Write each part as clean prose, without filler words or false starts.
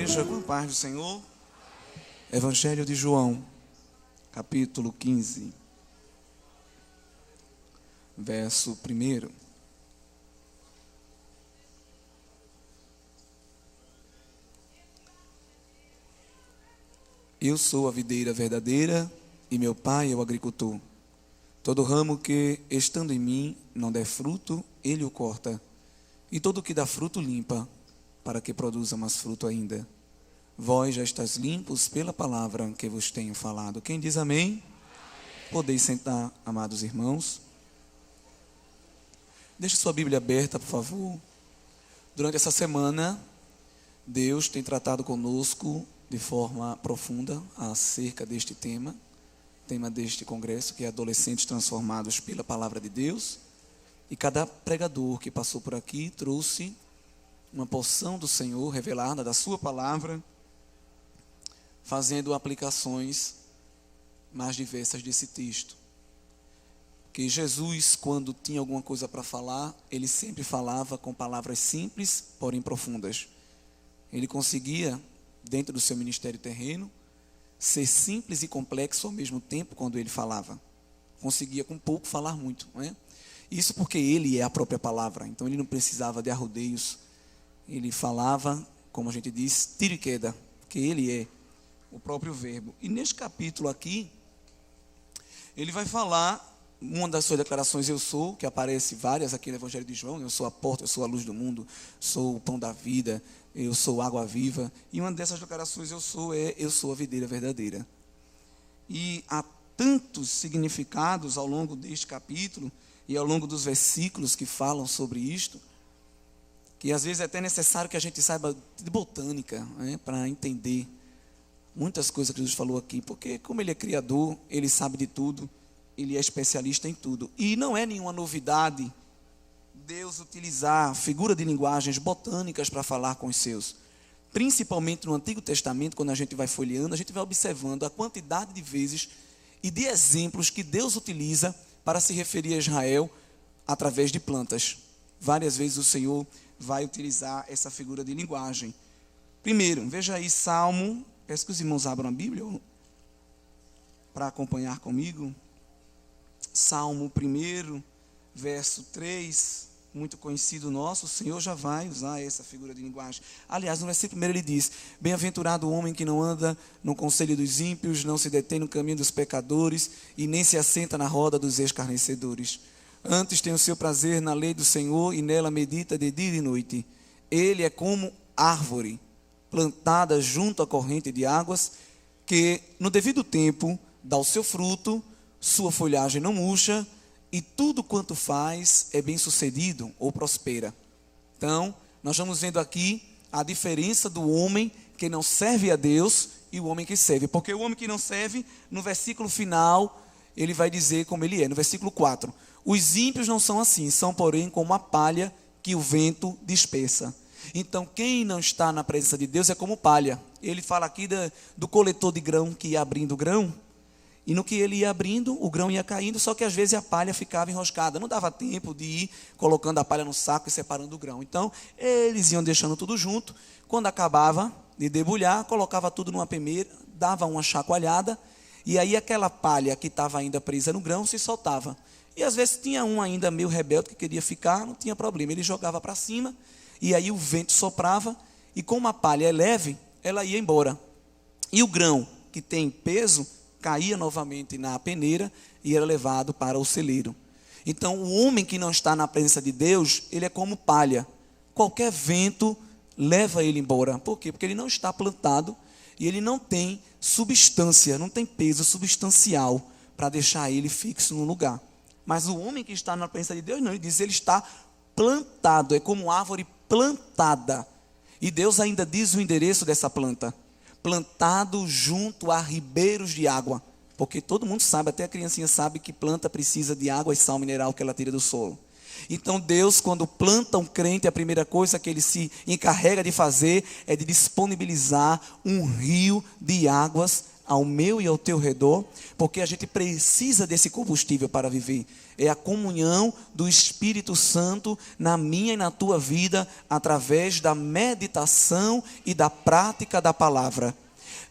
igreja, com a paz do Senhor. Evangelho de João, capítulo 15, verso 1. Eu sou a videira verdadeira e meu pai é o agricultor. Todo ramo que, estando em mim, não der fruto, ele o corta. E todo que dá fruto limpa, para que produza mais fruto ainda. Vós já estáis limpos pela palavra que vos tenho falado. Quem diz amém? Amém. Podeis sentar, amados irmãos. Deixe sua Bíblia aberta, por favor. Durante essa semana, Deus tem tratado conosco de forma profunda acerca deste tema deste congresso, que é adolescentes transformados pela palavra de Deus. E cada pregador que passou por aqui trouxe uma porção do Senhor revelada da sua palavra, fazendo aplicações mais diversas desse texto. Que Jesus, quando tinha alguma coisa para falar, ele sempre falava com palavras simples, porém profundas. Ele conseguia, dentro do seu ministério terreno, ser simples e complexo ao mesmo tempo quando ele falava. Conseguia com pouco falar muito, não é? Isso porque ele é a própria palavra, então ele não precisava de arrodeios. Ele falava, como a gente diz, tiro e queda, porque ele é o próprio verbo. E neste capítulo aqui, ele vai falar, uma das suas declarações, eu sou, que aparece várias aqui no Evangelho de João, eu sou a porta, eu sou a luz do mundo, sou o pão da vida, eu sou água viva. E uma dessas declarações, eu sou a videira verdadeira. E há tantos significados ao longo deste capítulo, e ao longo dos versículos que falam sobre isto, que às vezes é até necessário que a gente saiba de botânica, né, para entender muitas coisas que Jesus falou aqui, porque como ele é criador, ele sabe de tudo, ele é especialista em tudo. E não é nenhuma novidade Deus utilizar figura de linguagens botânicas para falar com os seus. Principalmente no Antigo Testamento, quando a gente vai folheando, a gente vai observando a quantidade de vezes e de exemplos que Deus utiliza para se referir a Israel através de plantas. Várias vezes o Senhor vai utilizar essa figura de linguagem. Primeiro, veja aí Salmo, peço que os irmãos abram a Bíblia para acompanhar comigo. Salmo 1, verso 3, muito conhecido nosso. O Senhor já vai usar essa figura de linguagem. Aliás, no versículo 1 ele diz: bem-aventurado o homem que não anda no conselho dos ímpios, não se detém no caminho dos pecadores e nem se assenta na roda dos escarnecedores. Antes tem o seu prazer na lei do Senhor e nela medita de dia e de noite. Ele é como árvore plantada junto à corrente de águas, que no devido tempo dá o seu fruto, sua folhagem não murcha, e tudo quanto faz é bem sucedido ou prospera. Então, nós vamos vendo aqui a diferença do homem que não serve a Deus e o homem que serve. Porque o homem que não serve, no versículo final, ele vai dizer como ele é. No versículo 4, os ímpios não são assim, são porém como a palha que o vento dispersa. Então, quem não está na presença de Deus é como palha. Ele fala aqui do coletor de grão que ia abrindo o grão, e no que ele ia abrindo, o grão ia caindo, só que às vezes a palha ficava enroscada. Não dava tempo de ir colocando a palha no saco e separando o grão. Então, eles iam deixando tudo junto. Quando acabava de debulhar, colocava tudo numa peneira, dava uma chacoalhada, e aí aquela palha que estava ainda presa no grão se soltava. E às vezes tinha um ainda meio rebelde que queria ficar, não tinha problema. Ele jogava para cima, e aí o vento soprava, e como a palha é leve, ela ia embora. E o grão, que tem peso, caía novamente na peneira e era levado para o celeiro. Então, o homem que não está na presença de Deus, ele é como palha. Qualquer vento leva ele embora. Por quê? Porque ele não está plantado e ele não tem substância, não tem peso substancial para deixar ele fixo no lugar. Mas o homem que está na presença de Deus, não, ele diz, ele está plantado, é como árvore plantada. E Deus ainda diz o endereço dessa planta: plantado junto a ribeiros de água, porque todo mundo sabe, até a criancinha sabe que planta precisa de água e sal mineral que ela tira do solo. Então Deus, quando planta um crente, a primeira coisa que ele se encarrega de fazer é de disponibilizar um rio de águas ao meu e ao teu redor, porque a gente precisa desse combustível para viver. É a comunhão do Espírito Santo na minha e na tua vida, através da meditação e da prática da palavra.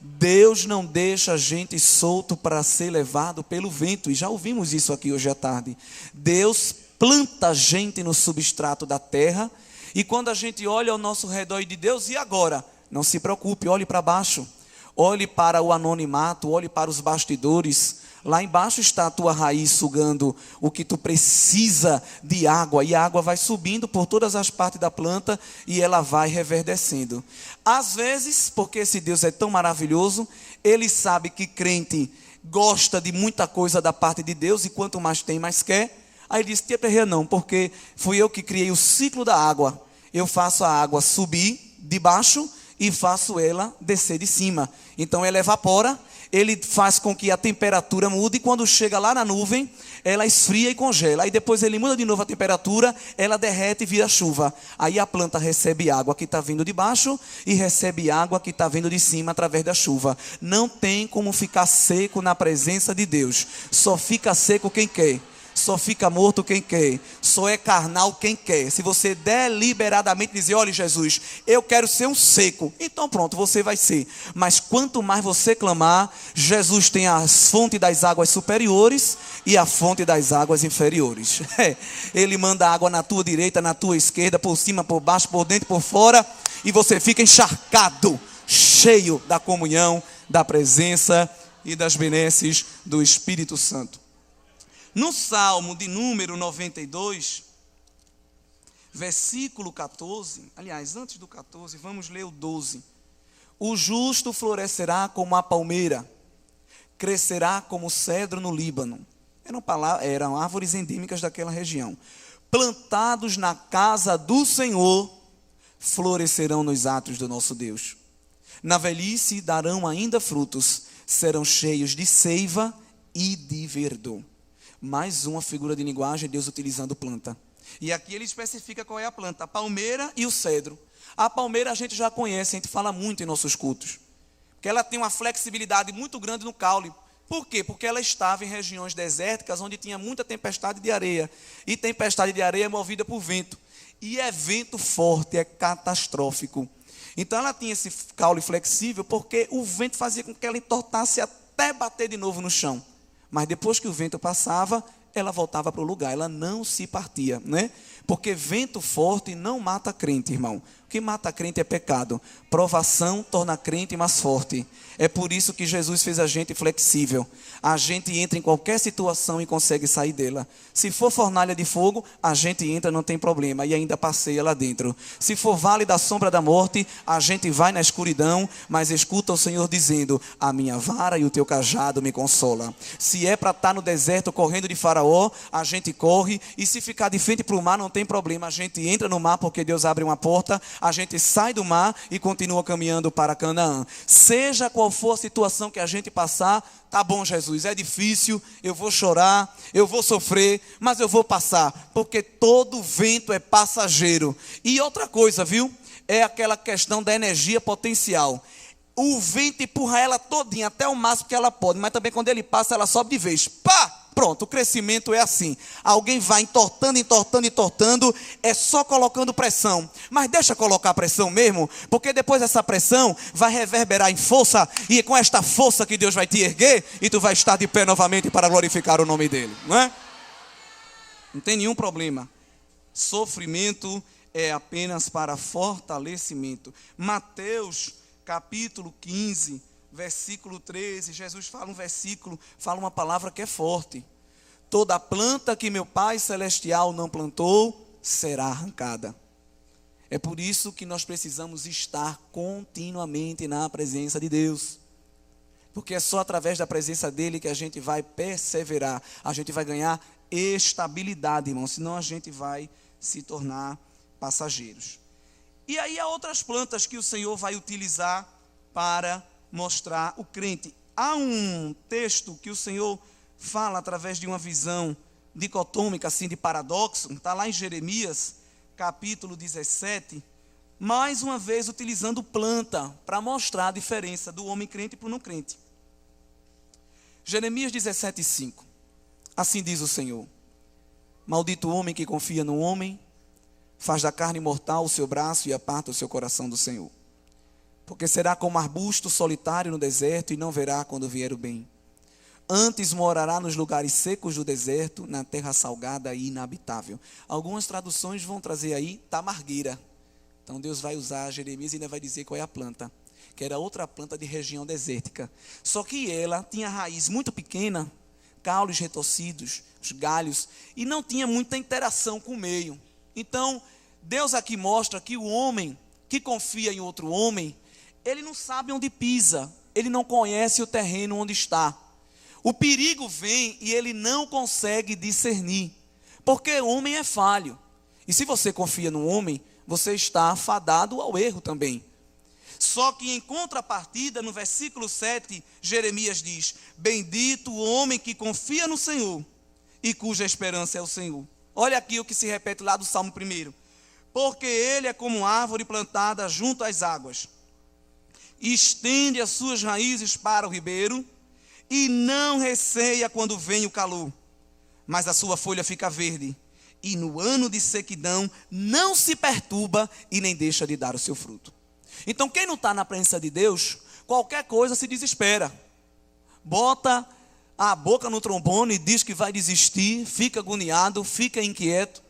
Deus não deixa a gente solto para ser levado pelo vento, e já ouvimos isso aqui hoje à tarde. Deus planta a gente no substrato da terra, e quando a gente olha ao nosso redor e de Deus, e agora? Não se preocupe, olhe para baixo, olhe para o anonimato, olhe para os bastidores. Lá embaixo está a tua raiz sugando o que tu precisa de água, e a água vai subindo por todas as partes da planta e ela vai reverdecendo. Às vezes, porque esse Deus é tão maravilhoso, Ele sabe que crente gosta de muita coisa da parte de Deus, e quanto mais tem, mais quer. Aí ele disse: tia Perreira, não, porque fui eu que criei o ciclo da água. Eu faço a água subir de baixo e faço ela descer de cima. Então ela evapora, ele faz com que a temperatura mude, e quando chega lá na nuvem, ela esfria e congela. Aí depois ele muda de novo a temperatura, ela derrete e vira chuva. Aí a planta recebe água que está vindo de baixo e recebe água que está vindo de cima através da chuva. Não tem como ficar seco na presença de Deus. Só fica seco quem quer. Só fica morto quem quer, só é carnal quem quer. Se você deliberadamente dizer: olha Jesus, eu quero ser um seco, então pronto, você vai ser. Mas quanto mais você clamar, Jesus tem a fonte das águas superiores e a fonte das águas inferiores. Ele manda água na tua direita, na tua esquerda, por cima, por baixo, por dentro, por fora, e você fica encharcado, cheio da comunhão, da presença e das benesses do Espírito Santo. No Salmo de número 92, versículo 14, aliás, antes do 14, vamos ler o 12. O justo florescerá como a palmeira, crescerá como o cedro no Líbano. Eram árvores endêmicas daquela região. Plantados na casa do Senhor, florescerão nos átrios do nosso Deus. Na velhice darão ainda frutos, serão cheios de seiva e de verdor. Mais uma figura de linguagem, Deus utilizando planta. E aqui ele especifica qual é a planta: a palmeira e o cedro. A palmeira a gente já conhece, a gente fala muito em nossos cultos, porque ela tem uma flexibilidade muito grande no caule. Por quê? Porque ela estava em regiões desérticas, onde tinha muita tempestade de areia. E tempestade de areia é movida por vento. E é vento forte, é catastrófico. Então ela tinha esse caule flexível, porque o vento fazia com que ela entortasse até bater de novo no chão. Mas depois que o vento passava, ela voltava para o lugar, ela não se partia, né? Porque vento forte não mata crente, irmão. O que mata crente é pecado. Provação torna crente mais forte. É por isso que Jesus fez a gente flexível. A gente entra em qualquer situação e consegue sair dela. Se for fornalha de fogo, a gente entra, não tem problema, e ainda passeia lá dentro. Se for vale da sombra da morte, a gente vai na escuridão, mas escuta o Senhor dizendo: a minha vara e o teu cajado me consola. Se é para estar no deserto correndo de Faraó, a gente corre. E se ficar de frente para o mar, não tem problema, a gente entra no mar, porque Deus abre uma porta, a gente sai do mar e continua caminhando para Canaã. Seja qual for a situação que a gente passar, tá bom, Jesus, é difícil, eu vou chorar, eu vou sofrer, mas eu vou passar, porque todo vento é passageiro. E outra coisa, viu? É aquela questão da energia potencial. O vento empurra ela todinha até o máximo que ela pode, mas também quando ele passa, ela sobe de vez. Pá! Pronto, o crescimento é assim. Alguém vai entortando, entortando, entortando, é só colocando pressão. Mas deixa colocar pressão mesmo, porque depois essa pressão vai reverberar em força, e é com esta força que Deus vai te erguer, e tu vai estar de pé novamente para glorificar o nome dele, não é? Não tem nenhum problema. Sofrimento é apenas para fortalecimento. Mateus capítulo 15, versículo 13, Jesus fala fala uma palavra que é forte. Toda planta que meu Pai Celestial não plantou, será arrancada. É por isso que nós precisamos estar continuamente na presença de Deus. Porque é só através da presença dEle que a gente vai perseverar. A gente vai ganhar estabilidade, irmão. Senão a gente vai se tornar passageiros. E aí há outras plantas que o Senhor vai utilizar para mostrar o crente. Há um texto que o Senhor fala através de uma visão dicotômica, assim, de paradoxo. Está lá em Jeremias, capítulo 17. Mais uma vez utilizando planta para mostrar a diferença do homem crente para o não crente. Jeremias 17:5. Assim diz o Senhor: Maldito o homem que confia no homem, faz da carne mortal o seu braço e aparta o seu coração do Senhor. Porque será como arbusto solitário no deserto e não verá quando vier o bem. Antes morará nos lugares secos do deserto, na terra salgada e inabitável. Algumas traduções vão trazer aí tamargueira. Então Deus vai usar Jeremias e ainda vai dizer qual é a planta, que era outra planta de região desértica. Só que ela tinha raiz muito pequena, caules retorcidos, os galhos, e não tinha muita interação com o meio. Então, Deus aqui mostra que o homem que confia em outro homem, ele não sabe onde pisa, ele não conhece o terreno onde está. O perigo vem e ele não consegue discernir, porque o homem é falho. E se você confia no homem, você está fadado ao erro também. Só que em contrapartida, no versículo 7, Jeremias diz: bendito o homem que confia no Senhor e cuja esperança é o Senhor. Olha aqui o que se repete lá do Salmo 1. Porque ele é como árvore plantada junto às águas, estende as suas raízes para o ribeiro e não receia quando vem o calor, mas a sua folha fica verde, e no ano de sequidão não se perturba e nem deixa de dar o seu fruto. Então quem não está na presença de Deus, qualquer coisa se desespera, bota a boca no trombone e diz que vai desistir, fica agoniado, fica inquieto,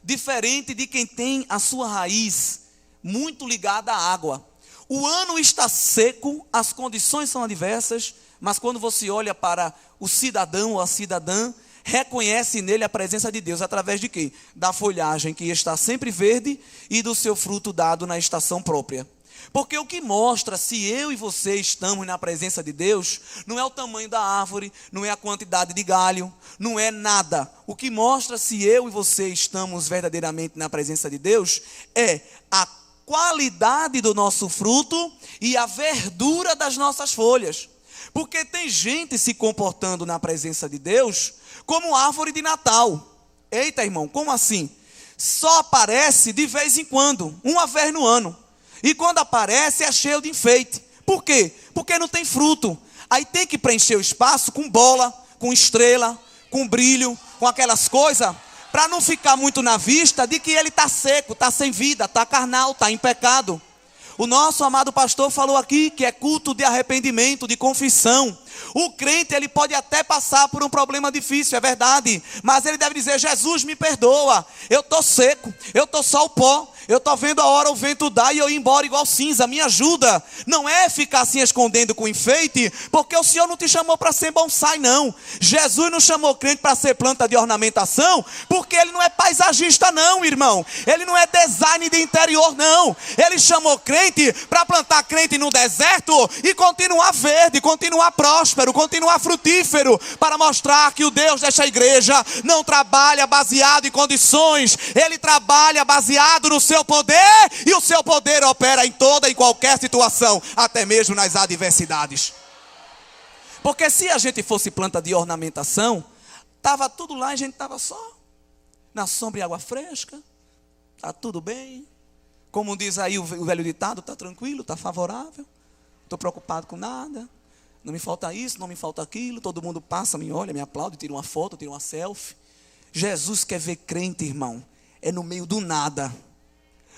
diferente de quem tem a sua raiz muito ligada à água. O ano está seco, as condições são adversas, mas quando você olha para o cidadão ou a cidadã, reconhece nele a presença de Deus, através de quê? Da folhagem que está sempre verde e do seu fruto dado na estação própria. Porque o que mostra se eu e você estamos na presença de Deus, não é o tamanho da árvore, não é a quantidade de galho, não é nada. O que mostra se eu e você estamos verdadeiramente na presença de Deus, é a qualidade do nosso fruto e a verdura das nossas folhas. Porque tem gente se comportando na presença de Deus como árvore de Natal. Eita, irmão, como assim? Só aparece de vez em quando, uma vez no ano. E quando aparece é cheio de enfeite. Por quê? Porque não tem fruto. Aí tem que preencher o espaço com bola, com estrela, com brilho, com aquelas coisas, para não ficar muito na vista de que ele está seco, está sem vida, está carnal, está em pecado. O nosso amado pastor falou aqui que é culto de arrependimento, de confissão. O crente, ele pode até passar por um problema difícil, é verdade, mas ele deve dizer: Jesus, me perdoa, eu estou seco, eu estou só o pó, eu estou vendo a hora o vento dar e eu ir embora igual cinza, me ajuda. Não é ficar assim escondendo com enfeite, porque o Senhor não te chamou para ser bonsai, não. Jesus não chamou crente para ser planta de ornamentação, porque ele não é paisagista não, irmão. Ele não é design de interior não. Ele chamou crente para plantar crente no deserto e continuar verde, continuar próspero, continuar frutífero, para mostrar que o Deus desta igreja não trabalha baseado em condições, ele trabalha baseado no seu poder, e o seu poder opera em toda e qualquer situação, até mesmo nas adversidades. Porque se a gente fosse planta de ornamentação, estava tudo lá e a gente estava só na sombra e água fresca, está tudo bem, como diz aí o velho ditado, está tranquilo, está favorável, não estou preocupado com nada, não me falta isso, não me falta aquilo, todo mundo passa, me olha, me aplaude, tira uma foto, tira uma selfie. Jesus quer ver crente, irmão, é no meio do nada,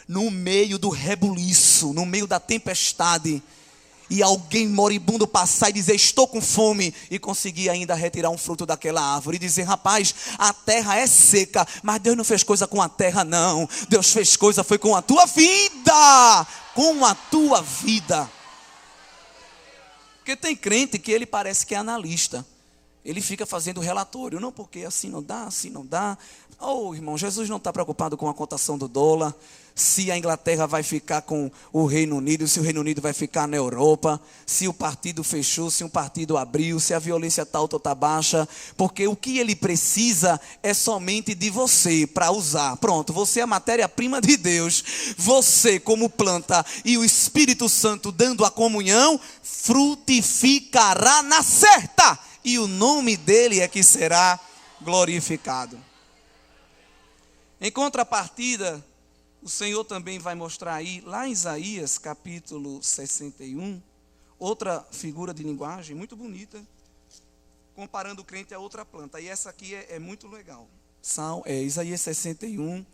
no meio do rebuliço, no meio da tempestade, e alguém moribundo passar e dizer: estou com fome, e conseguir ainda retirar um fruto daquela árvore, e dizer: rapaz, a terra é seca, mas Deus não fez coisa com a terra não, Deus fez coisa foi com a tua vida, com a tua vida. Porque tem crente que ele parece que é analista, ele fica fazendo relatório, não, porque assim não dá, assim não dá. Oh, irmão, Jesus não está preocupado com a cotação do dólar, se a Inglaterra vai ficar com o Reino Unido, se o Reino Unido vai ficar na Europa, se o partido fechou, se um partido abriu, se a violência está alta ou está baixa, porque o que ele precisa é somente de você para usar. Pronto, você é a matéria-prima de Deus, você como planta e o Espírito Santo dando a comunhão, frutificará na certa, e o nome dele é que será glorificado. Em contrapartida, o Senhor também vai mostrar aí, lá em Isaías capítulo 61, outra figura de linguagem muito bonita, comparando o crente a outra planta. E essa aqui é muito legal. Isaías 61,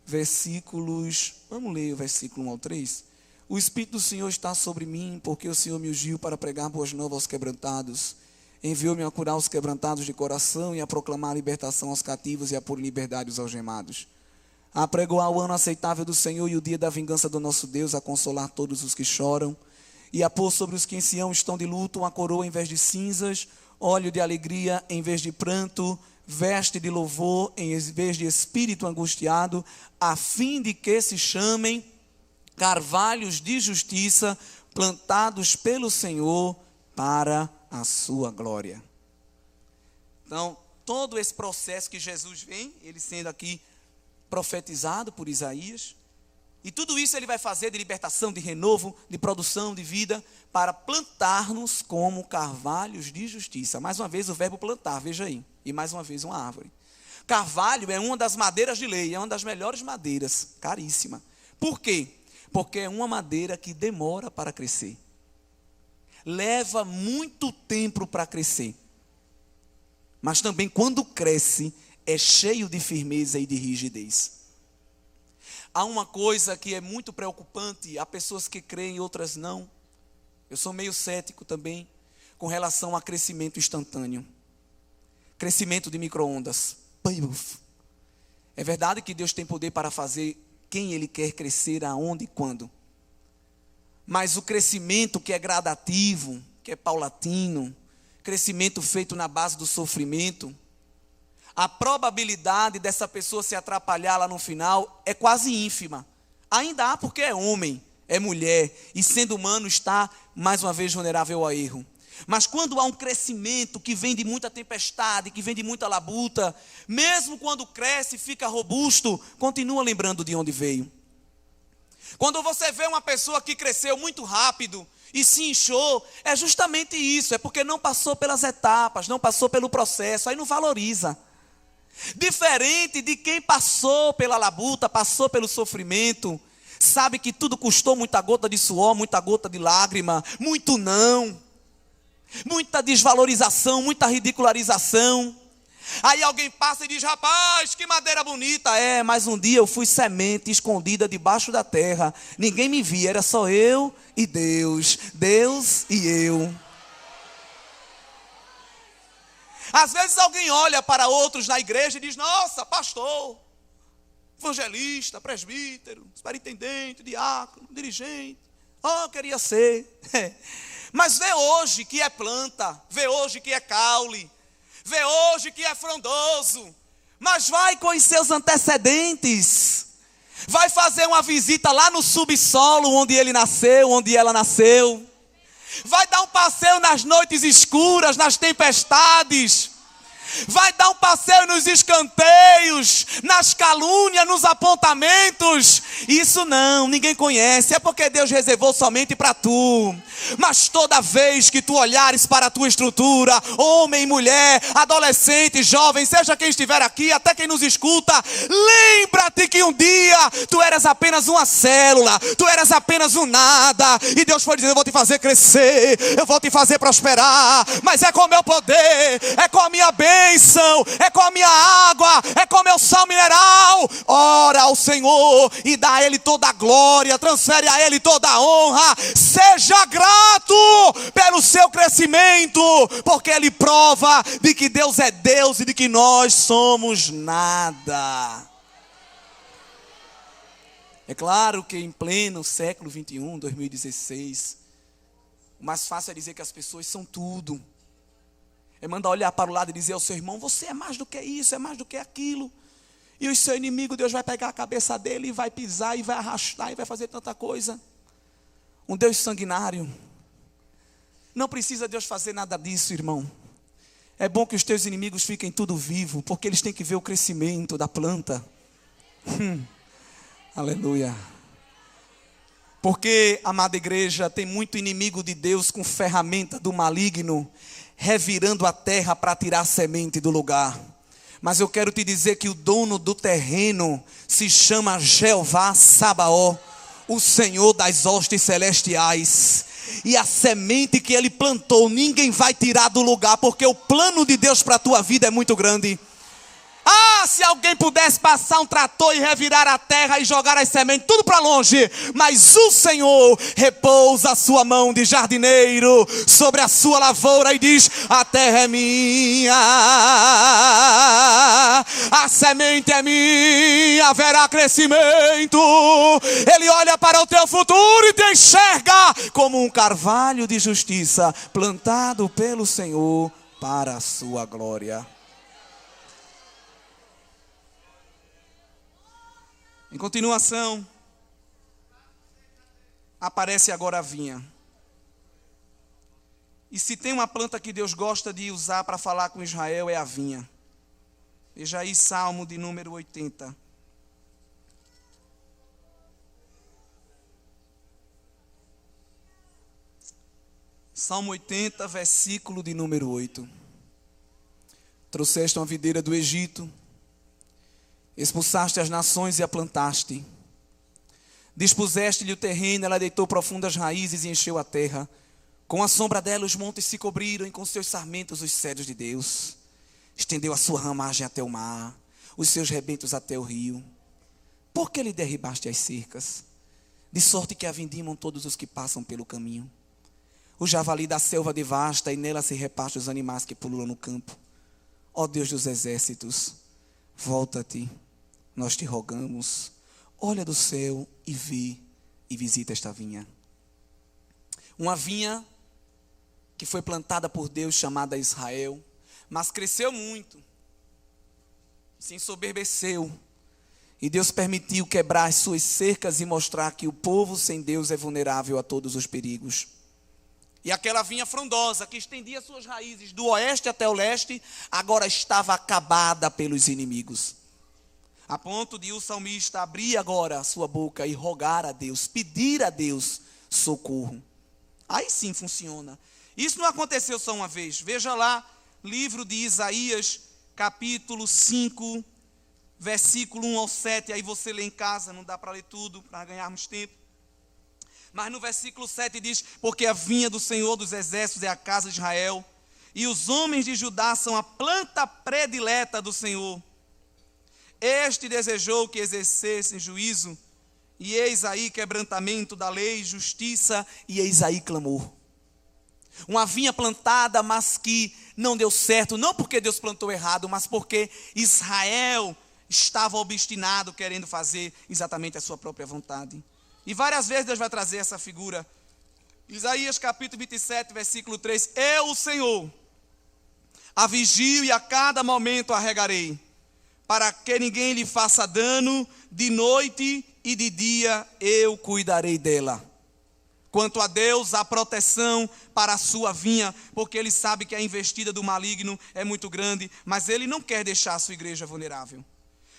versículos... Vamos ler o versículo 1 ao 3. O Espírito do Senhor está sobre mim, porque o Senhor me ungiu para pregar boas novas aos quebrantados. Enviou-me a curar os quebrantados de coração e a proclamar a libertação aos cativos e a pôr liberdade aos algemados. A pregoar o ano aceitável do Senhor e o dia da vingança do nosso Deus, a consolar todos os que choram e a pôr sobre os que em Sião estão de luto uma coroa em vez de cinzas, óleo de alegria em vez de pranto, veste de louvor em vez de espírito angustiado, a fim de que se chamem carvalhos de justiça, plantados pelo Senhor para a sua glória. Então, todo esse processo que Jesus vem, ele sendo aqui profetizado por Isaías, e tudo isso ele vai fazer de libertação, de renovo, de produção de vida, para plantar-nos como carvalhos de justiça. Mais uma vez o verbo plantar, veja aí, e mais uma vez uma árvore. Carvalho é uma das madeiras de lei, é uma das melhores madeiras, caríssima. Por quê? Porque é uma madeira que demora para crescer. Leva muito tempo para crescer. Mas também quando cresce, é cheio de firmeza e de rigidez. Há uma coisa que é muito preocupante, há pessoas que creem e outras não. Eu sou meio cético também, com relação a crescimento instantâneo. Crescimento de micro-ondas. É verdade que Deus tem poder para fazer quem Ele quer crescer, aonde e quando. Mas o crescimento que é gradativo, que é paulatino, crescimento feito na base do sofrimento, a probabilidade dessa pessoa se atrapalhar lá no final é quase ínfima. Ainda há porque é homem, é mulher, e sendo humano está, mais uma vez, vulnerável a erro. Mas quando há um crescimento que vem de muita tempestade, que vem de muita labuta, mesmo quando cresce e fica robusto, continua lembrando de onde veio. Quando você vê uma pessoa que cresceu muito rápido e se inchou, é justamente isso, é porque não passou pelas etapas, não passou pelo processo, aí não valoriza. Diferente de quem passou pela labuta, passou pelo sofrimento, sabe que tudo custou muita gota de suor, muita gota de lágrima, muito não, muita desvalorização, muita ridicularização. Aí alguém passa e diz: rapaz, que madeira bonita. Mas um dia eu fui semente escondida debaixo da terra, ninguém me via, era só eu e Deus, Deus e eu. Às vezes alguém olha para outros na igreja e diz: nossa, pastor, evangelista, presbítero, superintendente, diácono, dirigente, queria ser. Mas vê hoje que é planta, vê hoje que é caule, vê hoje que é frondoso, mas vai com os seus antecedentes, vai fazer uma visita lá no subsolo onde ele nasceu, onde ela nasceu, vai dar um passeio nas noites escuras, nas tempestades, vai dar um passeio nos escanteios, nas calúnias, nos apontamentos. Isso não, ninguém conhece, é porque Deus reservou somente para tu. Mas toda vez que tu olhares para a tua estrutura, homem, mulher, adolescente, jovem, seja quem estiver aqui, até quem nos escuta, lembra-te que um dia tu eras apenas uma célula, tu eras apenas um nada, e Deus foi dizendo: eu vou te fazer crescer, eu vou te fazer prosperar, mas é com o meu poder, é com a minha bênção, é com a minha água, é com o meu sal mineral. Ora ao Senhor e dá a Ele toda a glória, transfere a Ele toda a honra, seja grato pelo seu crescimento, porque Ele prova de que Deus é Deus e de que nós somos nada. É claro que em pleno século 21, 2016, o mais fácil é dizer que as pessoas são tudo. É mandar olhar para o lado e dizer ao seu irmão: você é mais do que isso, é mais do que aquilo. E o seu inimigo, Deus vai pegar a cabeça dele e vai pisar e vai arrastar e vai fazer tanta coisa. Um Deus sanguinário. Não precisa Deus fazer nada disso, irmão. É bom que os teus inimigos fiquem tudo vivo, porque eles têm que ver o crescimento da planta. Aleluia. Porque, amada igreja, tem muito inimigo de Deus com ferramenta do maligno, revirando a terra para tirar a semente do lugar. Mas eu quero te dizer que o dono do terreno se chama Jeová Sabaó, o Senhor das hostes celestiais. E a semente que Ele plantou, ninguém vai tirar do lugar, porque o plano de Deus para a tua vida é muito grande. Ah, se alguém pudesse passar um trator e revirar a terra e jogar as sementes tudo para longe, mas o Senhor repousa a sua mão de jardineiro sobre a sua lavoura e diz: a terra é minha, a semente é minha, haverá crescimento. Ele olha para o teu futuro e te enxerga como um carvalho de justiça plantado pelo Senhor para a sua glória. Em continuação, aparece agora a vinha. E se tem uma planta que Deus gosta de usar para falar com Israel, é a vinha. Veja aí Salmo de número 80. Salmo 80, versículo de número 8. Trouxeste uma videira do Egito, expulsaste as nações e a plantaste. Dispuseste-lhe o terreno, ela deitou profundas raízes e encheu a terra. Com a sombra dela os montes se cobriram, e com seus sarmentos os cedros de Deus. Estendeu a sua ramagem até o mar, os seus rebentos até o rio. Por que lhe derribaste as cercas? De sorte que a vindimam todos os que passam pelo caminho. O javali da selva devasta, e nela se reparte os animais que pululam no campo. Ó Deus dos exércitos, volta-te, nós te rogamos, olha do céu e vê e visita esta vinha. Uma vinha que foi plantada por Deus, chamada Israel, mas cresceu muito, se ensoberbeceu, e Deus permitiu quebrar as suas cercas e mostrar que o povo sem Deus é vulnerável a todos os perigos. E aquela vinha frondosa, que estendia suas raízes do oeste até o leste, agora estava acabada pelos inimigos. A ponto de o salmista abrir agora a sua boca e rogar a Deus, pedir a Deus socorro. Aí sim funciona. Isso não aconteceu só uma vez. Veja lá, livro de Isaías, capítulo 5, versículo 1 ao 7. Aí você lê em casa, não dá para ler tudo, para ganharmos tempo. Mas no versículo 7 diz: porque a vinha do Senhor dos exércitos é a casa de Israel, e os homens de Judá são a planta predileta do Senhor. Este desejou que exercessem juízo, e eis aí quebrantamento da lei, justiça, e eis aí clamor. Uma vinha plantada, mas que não deu certo, não porque Deus plantou errado, mas porque Israel estava obstinado, querendo fazer exatamente a sua própria vontade. E várias vezes Deus vai trazer essa figura. Isaías capítulo 27, versículo 3. Eu, o Senhor, a vigio e a cada momento a regarei, para que ninguém lhe faça dano, de noite e de dia eu cuidarei dela. Quanto a Deus, a proteção para a sua vinha, porque Ele sabe que a investida do maligno é muito grande, mas Ele não quer deixar a sua igreja vulnerável.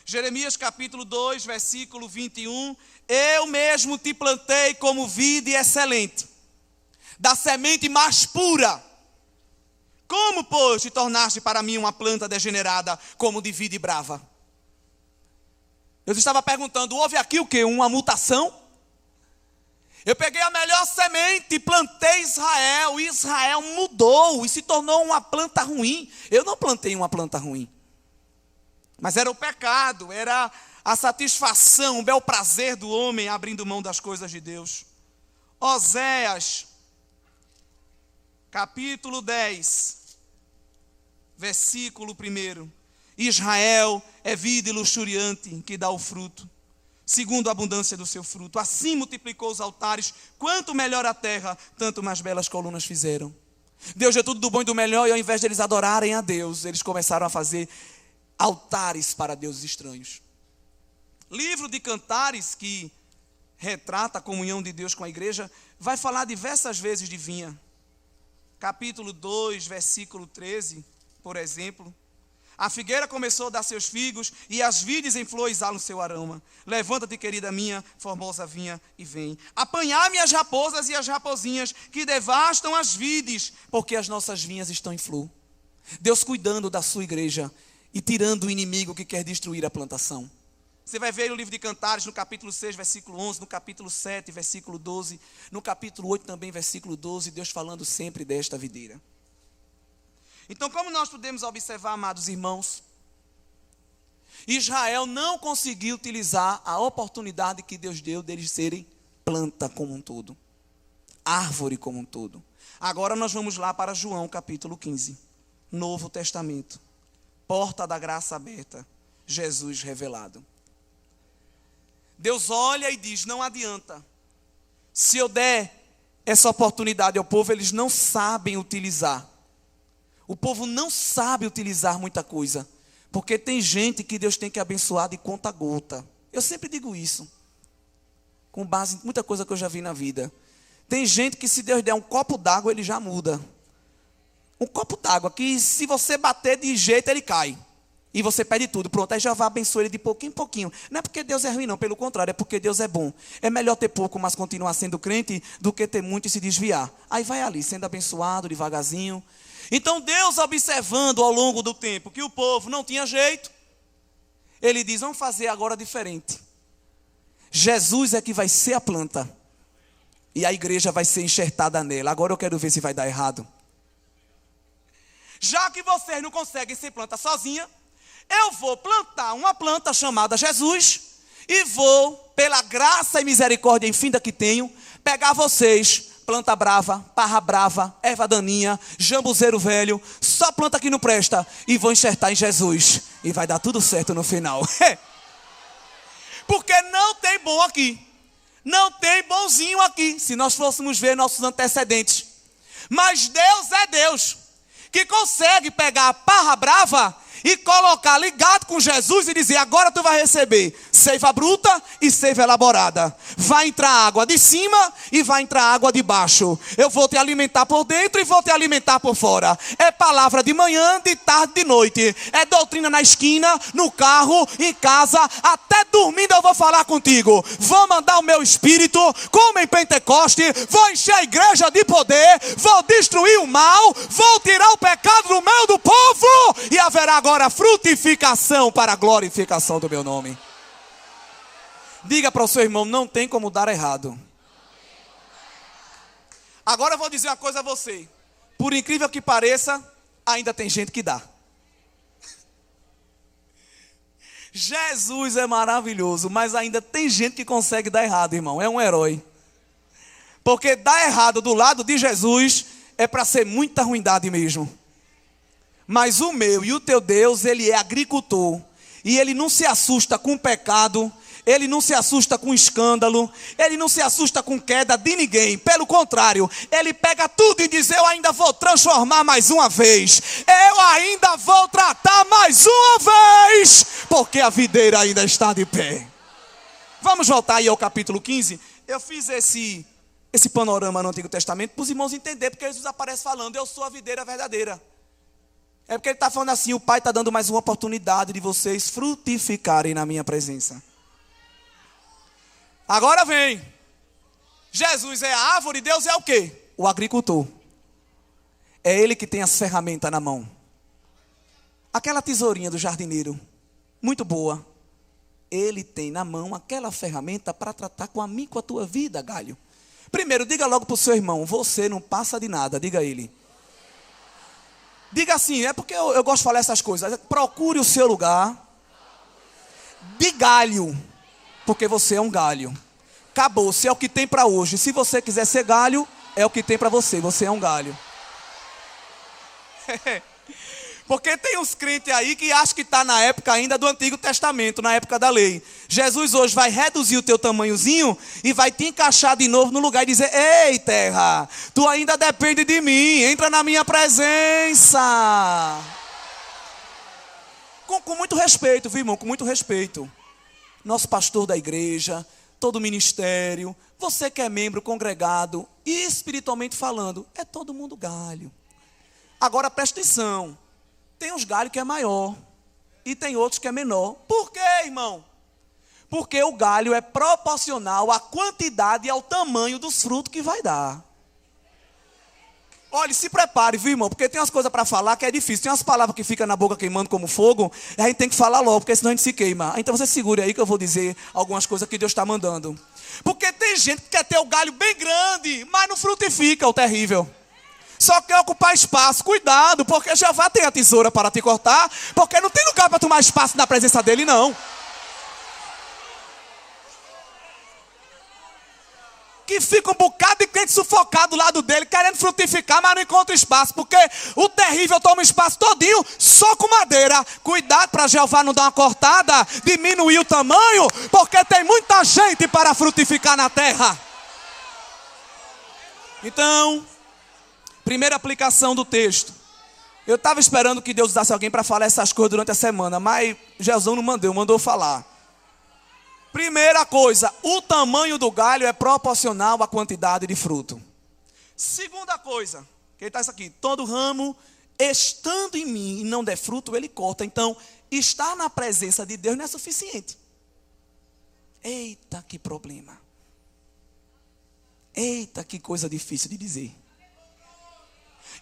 Jeremias capítulo 2, versículo 21. Eu mesmo te plantei como vide excelente, da semente mais pura. Como, pois, te tornaste para mim uma planta degenerada, como de vide brava? Eu estava perguntando, houve aqui o quê? Uma mutação? Eu peguei a melhor semente e plantei Israel, e Israel mudou e se tornou uma planta ruim. Eu não plantei uma planta ruim, mas era o pecado, era a satisfação, o bel prazer do homem abrindo mão das coisas de Deus. Oséias, capítulo 10, versículo 1. Israel é vida luxuriante que dá o fruto, segundo a abundância do seu fruto. Assim multiplicou os altares, quanto melhor a terra, tanto mais belas colunas fizeram. Deus é tudo do bom e do melhor, e ao invés de eles adorarem a Deus, eles começaram a fazer altares para deuses estranhos. Livro de Cantares, que retrata a comunhão de Deus com a igreja, vai falar diversas vezes de vinha. Capítulo 2, versículo 13, por exemplo. A figueira começou a dar seus figos, e as vides em flor exalam seu aroma. Levanta-te, querida minha, formosa vinha, e vem. Apanhar-me as raposas e as raposinhas, que devastam as vides, porque as nossas vinhas estão em flor. Deus cuidando da sua igreja e tirando o inimigo que quer destruir a plantação. Você vai ver no livro de Cantares, no capítulo 6, versículo 11, no capítulo 7, versículo 12, no capítulo 8 também, versículo 12, Deus falando sempre desta videira. Então, como nós podemos observar, amados irmãos, Israel não conseguiu utilizar a oportunidade que Deus deu deles serem planta como um todo, árvore como um todo. Agora nós vamos lá para João capítulo 15, Novo Testamento, porta da graça aberta, Jesus revelado. Deus olha e diz: não adianta, se eu der essa oportunidade ao povo, eles não sabem utilizar. O povo não sabe utilizar muita coisa, porque tem gente que Deus tem que abençoar de conta gota. Eu sempre digo isso, com base em muita coisa que eu já vi na vida. Tem gente que se Deus der um copo d'água, ele já muda. Um copo d'água que se você bater de jeito, ele cai. E você pede tudo, pronto, aí já vai abençoar ele de pouquinho em pouquinho. Não é porque Deus é ruim não, pelo contrário, é porque Deus é bom. É melhor ter pouco, mas continuar sendo crente, do que ter muito e se desviar. Aí vai ali, sendo abençoado devagarzinho. Então Deus, observando ao longo do tempo que o povo não tinha jeito, Ele diz: vamos fazer agora diferente. Jesus é que vai ser a planta, e a igreja vai ser enxertada nela. Agora eu quero ver se vai dar errado. Já que vocês não conseguem ser planta sozinha, eu vou plantar uma planta chamada Jesus, e vou, pela graça e misericórdia infinita que tenho, pegar vocês, planta brava, parra brava, erva daninha, jambuzeiro velho, só planta que não presta, e vou enxertar em Jesus, e vai dar tudo certo no final. Porque não tem bom aqui, não tem bonzinho aqui, se nós fôssemos ver nossos antecedentes. Mas Deus é Deus, que consegue pegar a parra brava e colocar ligado com Jesus e dizer: agora tu vai receber seiva bruta e seiva elaborada. Vai entrar água de cima e vai entrar água de baixo. Eu vou te alimentar por dentro e vou te alimentar por fora. É palavra de manhã, de tarde, de noite. É doutrina na esquina, no carro, em casa. Até dormindo eu vou falar contigo. Vou mandar o meu espírito, como em Pentecoste. Vou encher a igreja de poder. Vou destruir o mal. Vou tirar o pecado do meio do povo. E haverá agora frutificação para a glorificação do meu nome. Diga para o seu irmão: não tem como dar errado. Agora eu vou dizer uma coisa a você. Por incrível que pareça, ainda tem gente que dá. Jesus é maravilhoso, mas ainda tem gente que consegue dar errado, irmão. É um herói. Porque dar errado do lado de Jesus é para ser muita ruindade mesmo. Mas o meu e o teu Deus, Ele é agricultor. E Ele não se assusta com pecado. Ele não se assusta com escândalo. Ele não se assusta com queda de ninguém. Pelo contrário, Ele pega tudo e diz: eu ainda vou transformar mais uma vez. Eu ainda vou tratar mais uma vez. Porque a videira ainda está de pé. Vamos voltar aí ao capítulo 15. Eu fiz esse panorama no Antigo Testamento para os irmãos entenderem. Porque Jesus aparece falando: eu sou a videira verdadeira. É porque Ele está falando assim: o Pai está dando mais uma oportunidade de vocês frutificarem na minha presença. Agora vem. Jesus é a árvore, Deus é o quê? O agricultor. É Ele que tem as ferramentas na mão. Aquela tesourinha do jardineiro, muito boa. Ele tem na mão aquela ferramenta para tratar com a mim, com a tua vida, galho. Primeiro, diga logo para o seu irmão: você não passa de nada. Diga a ele. Diga assim, é porque eu gosto de falar essas coisas. Procure o seu lugar de galho, porque você é um galho. Acabou, você é o que tem para hoje. Se você quiser ser galho, é o que tem para você. Você é um galho. Porque tem uns crentes aí que acham que está na época ainda do Antigo Testamento, na época da lei. Jesus hoje vai reduzir o teu tamanhozinho e vai te encaixar de novo no lugar e dizer: ei, terra, tu ainda depende de mim, entra na minha presença. Com muito respeito, viu, irmão? Com muito respeito. Nosso pastor da igreja, todo o ministério, você que é membro congregado, e espiritualmente falando, é todo mundo galho. Agora presta atenção. Tem uns galhos que é maior e tem outros que é menor. Por quê, irmão? Porque o galho é proporcional à quantidade e ao tamanho dos frutos que vai dar. Olha, se prepare, viu, irmão? Porque tem umas coisas para falar que é difícil. Tem umas palavras que ficam na boca queimando como fogo. E a gente tem que falar logo, porque senão a gente se queima. Então você segure aí que eu vou dizer algumas coisas que Deus está mandando. Porque tem gente que quer ter o galho bem grande, mas não frutifica, o terrível. Só quer ocupar espaço. Cuidado, porque Jeová tem a tesoura para te cortar, porque não tem lugar para tomar espaço na presença dele, não. Que fica um bocado de crente sufocado do lado dele, querendo frutificar, mas não encontra espaço, porque o terrível toma espaço todinho, só com madeira. Cuidado para Jeová não dar uma cortada, diminuir o tamanho, porque tem muita gente para frutificar na terra. Então, primeira aplicação do texto. Eu estava esperando que Deus usasse alguém para falar essas coisas durante a semana, mas Jesus não mandou falar. Primeira coisa, o tamanho do galho é proporcional à quantidade de fruto. Segunda coisa, que está isso aqui, todo ramo estando em mim e não der fruto, ele corta. Então, estar na presença de Deus não é suficiente. Eita, que problema. Eita, que coisa difícil de dizer.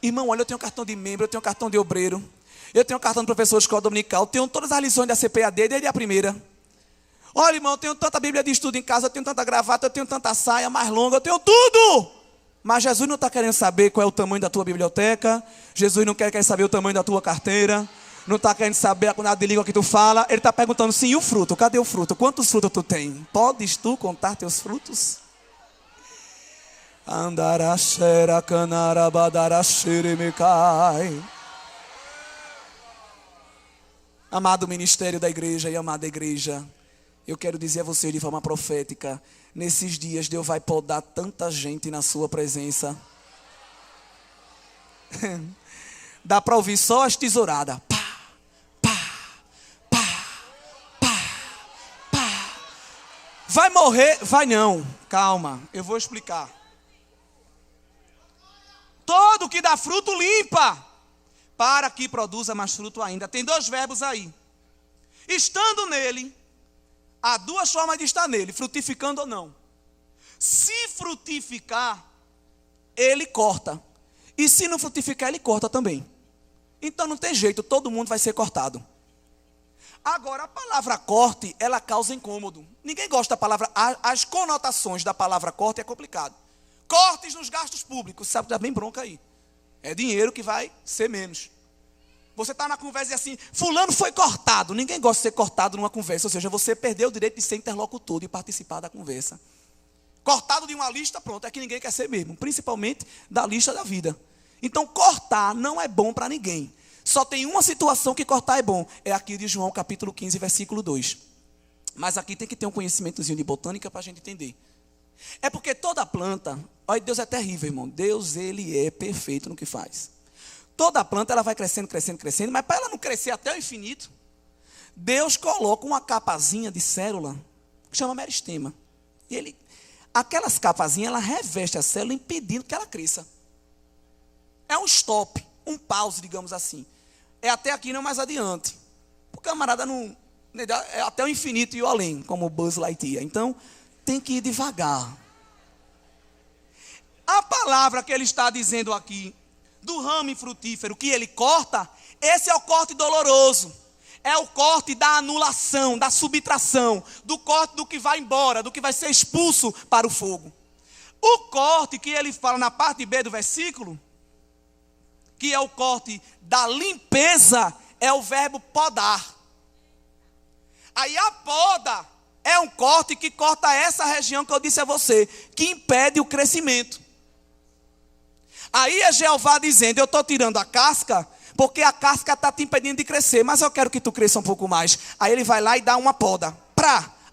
Irmão, olha, eu tenho cartão de membro, eu tenho cartão de obreiro, eu tenho cartão de professor de escola dominical, eu tenho todas as lições da CPAD desde a primeira. Olha, irmão, eu tenho tanta Bíblia de estudo em casa, eu tenho tanta gravata, eu tenho tanta saia mais longa, eu tenho tudo. Mas Jesus não está querendo saber qual é o tamanho da tua biblioteca. Jesus não quer saber o tamanho da tua carteira. Não está querendo saber a quantidade de língua que tu fala. Ele está perguntando, sim, e o fruto? Cadê o fruto? Quantos frutos tu tem? Podes tu contar teus frutos? Andarachera canarabadarachiremecai. Amado ministério da igreja e amada igreja, eu quero dizer a você de forma profética, nesses dias Deus vai podar tanta gente na sua presença. Dá para ouvir só as tesouradas. Pá, pá, pá, pá, pá. Vai morrer? Vai não. Calma, eu vou explicar. Todo que dá fruto limpa, para que produza mais fruto ainda. Tem dois verbos aí. Estando nele, há duas formas de estar nele, frutificando ou não. Se frutificar, ele corta. E se não frutificar, ele corta também. Então não tem jeito, todo mundo vai ser cortado. Agora, a palavra corte, ela causa incômodo. Ninguém gosta da palavra, as conotações da palavra corte é complicado. Cortes nos gastos públicos, sabe, dá bem bronca aí. É dinheiro que vai ser menos. Você está na conversa e assim, fulano foi cortado. Ninguém gosta de ser cortado numa conversa. Ou seja, você perdeu o direito de ser interlocutor, de participar da conversa. Cortado de uma lista, pronto, é que ninguém quer ser mesmo. Principalmente da lista da vida. Então, cortar não é bom para ninguém. Só tem uma situação que cortar é bom. É aqui de João, capítulo 15, versículo 2. Mas aqui tem que ter um conhecimentozinho de botânica para a gente entender. É porque toda planta, olha, Deus é terrível, irmão. Deus, ele é perfeito no que faz. Toda planta, ela vai crescendo, crescendo, crescendo, mas para ela não crescer até o infinito, Deus coloca uma capazinha de célula, que chama meristema. E aquelas capazinhas, ela reveste a célula, impedindo que ela cresça. É um stop, um pause, digamos assim. É até aqui, não mais adiante. O camarada não, é até o infinito e o além, como o Buzz Lightyear. Então, tem que ir devagar. A palavra que ele está dizendo aqui, do ramo frutífero que ele corta, esse é o corte doloroso. É o corte da anulação, da subtração, do corte do que vai embora, do que vai ser expulso para o fogo. O corte que ele fala na parte B do versículo, que é o corte da limpeza, é o verbo podar. Aí a poda é um corte que corta essa região que eu disse a você, que impede o crescimento. Aí é Jeová dizendo, eu estou tirando a casca, porque a casca está te impedindo de crescer, mas eu quero que tu cresça um pouco mais. Aí ele vai lá e dá uma poda.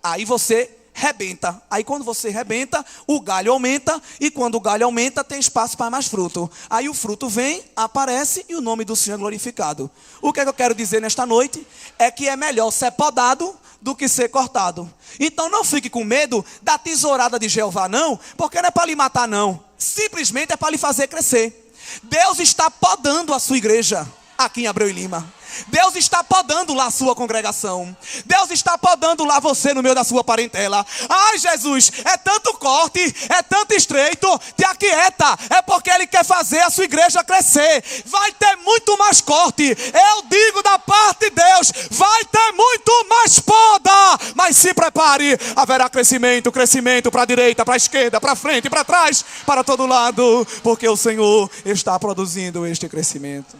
Aí você rebenta. Aí quando você rebenta, o galho aumenta, e quando o galho aumenta, tem espaço para mais fruto. Aí o fruto vem, aparece, e o nome do Senhor é glorificado. O que é que eu quero dizer nesta noite? É que é melhor ser podado do que ser cortado. Então não fique com medo da tesourada de Jeová, não, porque não é para lhe matar, não. Simplesmente é para lhe fazer crescer. Deus está podando a sua igreja. aqui em Abreu e Lima. Deus está podando lá a sua congregação. Deus está podando lá você no meio da sua parentela. Ai, Jesus, é tanto corte, é tanto estreito. Te aquieta, é porque Ele quer fazer a sua igreja crescer. Vai ter muito mais corte. Eu digo da parte de Deus, vai ter muito mais poda. Mas se prepare, haverá crescimento, crescimento para a direita, para a esquerda, para frente, para trás, para todo lado. Porque o Senhor está produzindo este crescimento.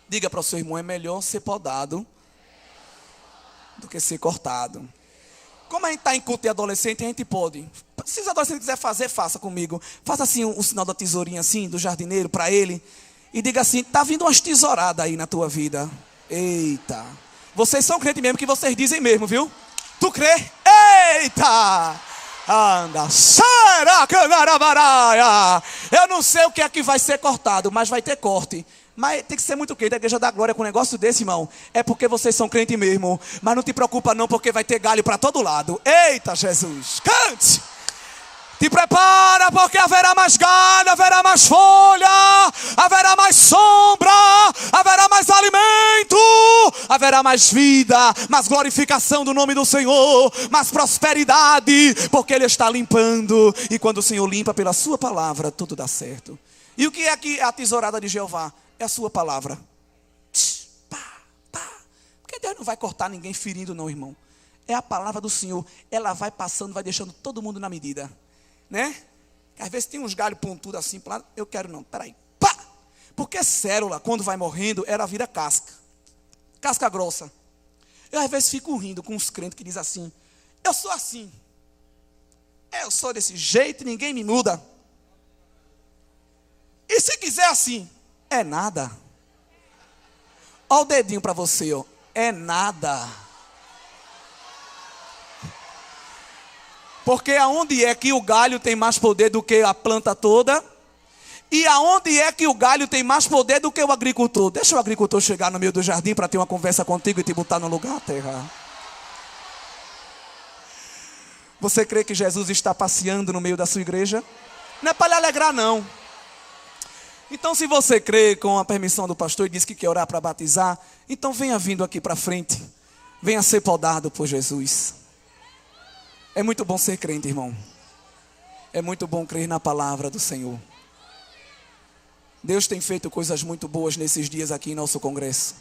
Diga para o seu irmão, é melhor ser podado do que ser cortado. Como a gente está em culto de adolescente, a gente pode. Se os adolescentes quiserem fazer, faça comigo. Faça assim o sinal da tesourinha assim, do jardineiro, para ele. E diga assim, está vindo umas tesouradas aí na tua vida. Eita. Vocês são crentes mesmo, que vocês dizem mesmo, viu? Tu crê? Eita. Anda. Eu não sei o que é que vai ser cortado, mas vai ter corte. Mas tem que ser muito crente. A igreja da glória com um negócio desse, irmão, é porque vocês são crentes mesmo. Mas não te preocupa não, porque vai ter galho para todo lado. Eita, Jesus, cante! Te prepara, porque haverá mais galho, haverá mais folha, haverá mais sombra, haverá mais alimento, haverá mais vida, mais glorificação do nome do Senhor, mais prosperidade, porque Ele está limpando. E quando o Senhor limpa pela sua palavra, tudo dá certo. E o que é que a tesourada de Jeová? É a sua palavra. Pá, pá. Porque Deus não vai cortar ninguém ferindo não, irmão. É a palavra do Senhor. Ela vai passando, vai deixando todo mundo na medida. Né? Às vezes tem uns galhos pontudos assim, eu quero não, peraí. Pá! Porque célula, quando vai morrendo, ela vira casca. Casca grossa. Eu às vezes fico rindo com uns crentes que dizem assim, eu sou assim. Eu sou desse jeito, ninguém me muda. E se quiser assim, é nada. Olha o dedinho para você, ó. É nada. Porque aonde é que o galho tem mais poder do que a planta toda? E aonde é que o galho tem mais poder do que o agricultor? Deixa o agricultor chegar no meio do jardim para ter uma conversa contigo e te botar no lugar, terra. Você crê que Jesus está passeando no meio da sua igreja? Não é para lhe alegrar, não. Então, se você crê, com a permissão do pastor, e diz que quer orar para batizar, então venha vindo aqui para frente. Venha ser podado por Jesus. É muito bom ser crente, irmão. É muito bom crer na palavra do Senhor. Deus tem feito coisas muito boas nesses dias aqui em nosso congresso.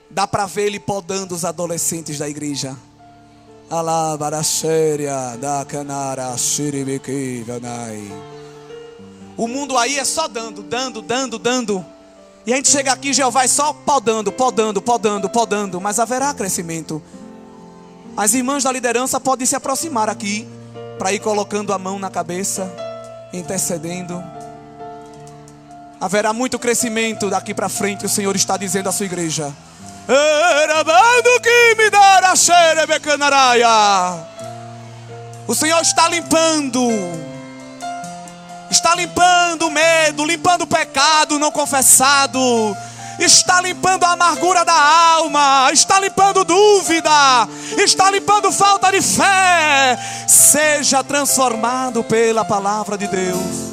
Dá para ver Ele podando os adolescentes da igreja. O mundo aí é só dando. E a gente chega aqui, Jeová é só podando. Mas haverá crescimento. As irmãs da liderança podem se aproximar aqui, para ir colocando a mão na cabeça, intercedendo. Haverá muito crescimento daqui para frente, o Senhor está dizendo à sua igreja. O Senhor está limpando. Está limpando o medo, limpando o pecado não confessado. Está limpando a amargura da alma. Está limpando dúvida. Está limpando falta de fé. Seja transformado pela palavra de Deus.